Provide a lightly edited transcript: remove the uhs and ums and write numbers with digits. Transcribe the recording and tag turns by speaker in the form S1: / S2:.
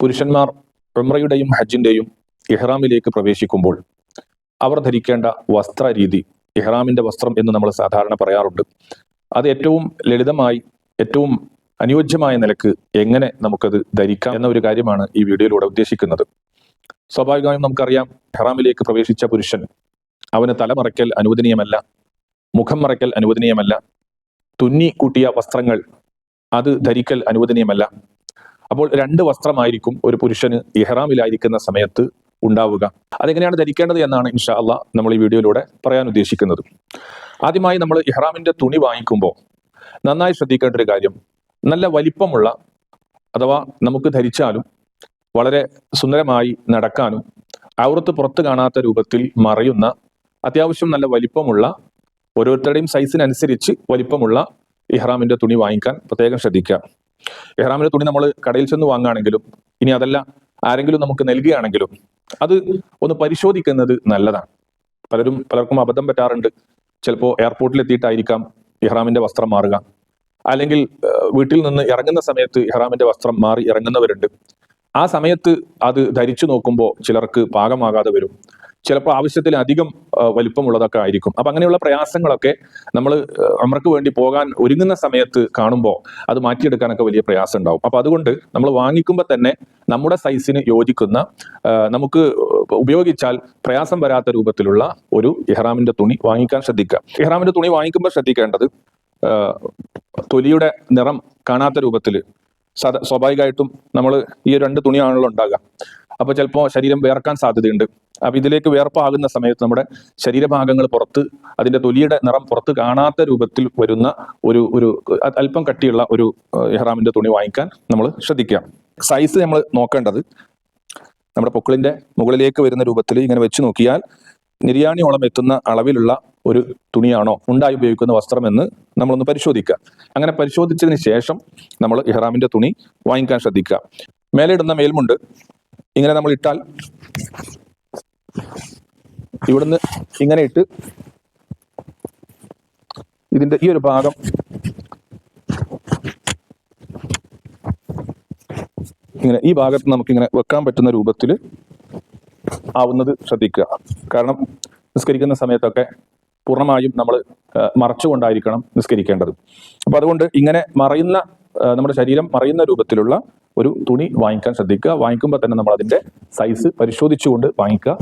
S1: പുരുഷന്മാർ ഉംറയുടെയും ഹജ്ജിന്റെയും ഇഹ്റാമിലേക്ക് പ്രവേശിക്കുമ്പോൾ അവർ ധരിക്കേണ്ട വസ്ത്രരീതി, ഇഹ്റാമിന്റെ വസ്ത്രം എന്ന് നമ്മൾ സാധാരണ പറയാറുണ്ട്. അത് ഏറ്റവും ലളിതമായി, ഏറ്റവും അനുയോജ്യമായ നിലക്ക് എങ്ങനെ നമുക്കത് ധരിക്കാം എന്ന ഒരു കാര്യമാണ് ഈ വീഡിയോയിലൂടെ ഉദ്ദേശിക്കുന്നത്. സ്വാഭാവികമായും നമുക്കറിയാം, ഇഹ്റാമിലേക്ക് പ്രവേശിച്ച പുരുഷൻ അവന് തലമറയ്ക്കൽ അനുവദനീയമല്ല, മുഖം മറയ്ക്കൽ അനുവദനീയമല്ല, തുന്നി കൂട്ടിയ വസ്ത്രങ്ങൾ അത് ധരിക്കൽ അനുവദനീയമല്ല. അപ്പോൾ രണ്ട് വസ്ത്രമായിരിക്കും ഒരു പുരുഷന് ഇഹ്റാമിലായിരിക്കുന്ന സമയത്ത് ഉണ്ടാവുക. അതെങ്ങനെയാണ് ധരിക്കേണ്ടത് എന്നാണ് ഇൻഷാ അള്ളാഹ് നമ്മൾ ഈ വീഡിയോയിലൂടെ പറയാൻ ഉദ്ദേശിക്കുന്നത്. ആദ്യമായി നമ്മൾ ഇഹ്റാമിന്റെ തുണി വാങ്ങിക്കുമ്പോൾ നന്നായി ശ്രദ്ധിക്കേണ്ട ഒരു കാര്യം, നല്ല വലിപ്പമുള്ള, അഥവാ നമുക്ക് ധരിച്ചാലും വളരെ സുന്ദരമായി നടക്കാനും ഔറത്ത് പുറത്ത് കാണാത്ത രൂപത്തിൽ മറയുന്ന, അത്യാവശ്യം നല്ല വലിപ്പമുള്ള, ഓരോരുത്തരുടെയും സൈസിനനുസരിച്ച് വലിപ്പമുള്ള ഇഹ്റാമിന്റെ തുണി വാങ്ങിക്കാൻ പ്രത്യേകം ശ്രദ്ധിക്കുക. ഇഹ്റാമിന്റെ തുണി നമ്മൾ കടയിൽ ചെന്ന് വാങ്ങുകയാണെങ്കിലും, ഇനി അതല്ല ആരെങ്കിലും നമുക്ക് നൽകുകയാണെങ്കിലും, അത് ഒന്ന് പരിശോധിക്കുന്നത് നല്ലതാണ്. പലർക്കും അബദ്ധം പറ്റാറുണ്ട്. ചിലപ്പോൾ എയർപോർട്ടിൽ എത്തിയിട്ടായിരിക്കാം ഇഹ്റാമിന്റെ വസ്ത്രം മാറുക, അല്ലെങ്കിൽ വീട്ടിൽ നിന്ന് ഇറങ്ങുന്ന സമയത്ത് ഇഹ്റാമിന്റെ വസ്ത്രം മാറി ഇറങ്ങുന്നവരുണ്ട്. ആ സമയത്ത് അത് ധരിച്ചു നോക്കുമ്പോൾ ചിലർക്ക് പാകമാകാതെ വരും. ചിലപ്പോൾ ആവശ്യത്തിലധികം വലിപ്പമുള്ളതൊക്കെ ആയിരിക്കും. അപ്പൊ അങ്ങനെയുള്ള പ്രയാസങ്ങളൊക്കെ നമ്മൾ ഉംറയ്ക്ക് വേണ്ടി പോകാൻ ഒരുങ്ങുന്ന സമയത്ത് കാണുമ്പോൾ അത് മാറ്റിയെടുക്കാനൊക്കെ വലിയ പ്രയാസം ഉണ്ടാവും. അപ്പൊ അതുകൊണ്ട് നമ്മൾ വാങ്ങിക്കുമ്പോൾ തന്നെ നമ്മുടെ സൈസിന് യോജിക്കുന്ന, നമുക്ക് ഉപയോഗിച്ചാൽ പ്രയാസം വരാത്ത രൂപത്തിലുള്ള ഒരു ഇഹ്റാമിന്റെ തുണി വാങ്ങിക്കാൻ ശ്രദ്ധിക്കുക. ഇഹ്റാമിന്റെ തുണി വാങ്ങിക്കുമ്പോൾ ശ്രദ്ധിക്കേണ്ടത്, തൊലിയുടെ നിറം കാണാത്ത രൂപത്തിൽ, സ്വാഭാവികമായിട്ടും നമ്മൾ ഈ രണ്ട് തുണിയാണല്ലോ ഉണ്ടാകുക. അപ്പൊ ചിലപ്പോൾ ശരീരം വേർക്കാൻ സാധ്യതയുണ്ട്. അപ്പൊ ഇതിലേക്ക് വേർപ്പാകുന്ന സമയത്ത് നമ്മുടെ ശരീരഭാഗങ്ങൾ പുറത്ത്, അതിന്റെ തൊലിയുടെ നിറം പുറത്ത് കാണാത്ത രൂപത്തിൽ വരുന്ന ഒരു അല്പം കട്ടിയുള്ള ഒരു ഇഹ്റാമിന്റെ തുണി വാങ്ങിക്കാൻ നമ്മൾ ശ്രദ്ധിക്കുക. സൈസ് നമ്മൾ നോക്കേണ്ടത്, നമ്മുടെ പൊക്കിളിന്റെ മുകളിലേക്ക് വരുന്ന രൂപത്തിൽ ഇങ്ങനെ വെച്ച് നോക്കിയാൽ നിര്യാണിയോളം എത്തുന്ന അളവിലുള്ള ഒരു തുണിയാണോ ഉണ്ടായി ഉപയോഗിക്കുന്ന വസ്ത്രമെന്ന് നമ്മളൊന്ന് പരിശോധിക്കുക. അങ്ങനെ പരിശോധിച്ചതിന് ശേഷം നമ്മൾ ഇഹ്റാമിന്റെ തുണി വാങ്ങിക്കാൻ ശ്രദ്ധിക്കുക. മേലെ ഇടുന്ന മേൽമുണ്ട് ഇങ്ങനെ നമ്മൾ ഇട്ടാൽ, ഇവിടുന്ന് ഇങ്ങനെ ഇട്ട് ഇതിന്റെ ഈ ഒരു ഭാഗം ഇങ്ങനെ, ഈ ഭാഗത്ത് നമുക്കിങ്ങനെ വെക്കാൻ പറ്റുന്ന രൂപത്തിൽ ആവുന്നത് ശ്രദ്ധിക്കുക. കാരണം നിസ്കരിക്കുന്ന സമയത്തൊക്കെ പൂർണ്ണമായും നമ്മൾ മറച്ചുകൊണ്ടായിരിക്കണം നിസ്കരിക്കേണ്ടത്. അപ്പൊ അതുകൊണ്ട് ഇങ്ങനെ മറയുന്ന, നമ്മുടെ ശരീരം മറയുന്ന രൂപത്തിലുള്ള ഒരു തുണി വാങ്ങിക്കാൻ ശ്രദ്ധിക്കുക. വാങ്ങിക്കുമ്പോൾ തന്നെ നമ്മൾ അതിന്റെ സൈസ് പരിശോധിച്ചുകൊണ്ട് വാങ്ങിക്കുക.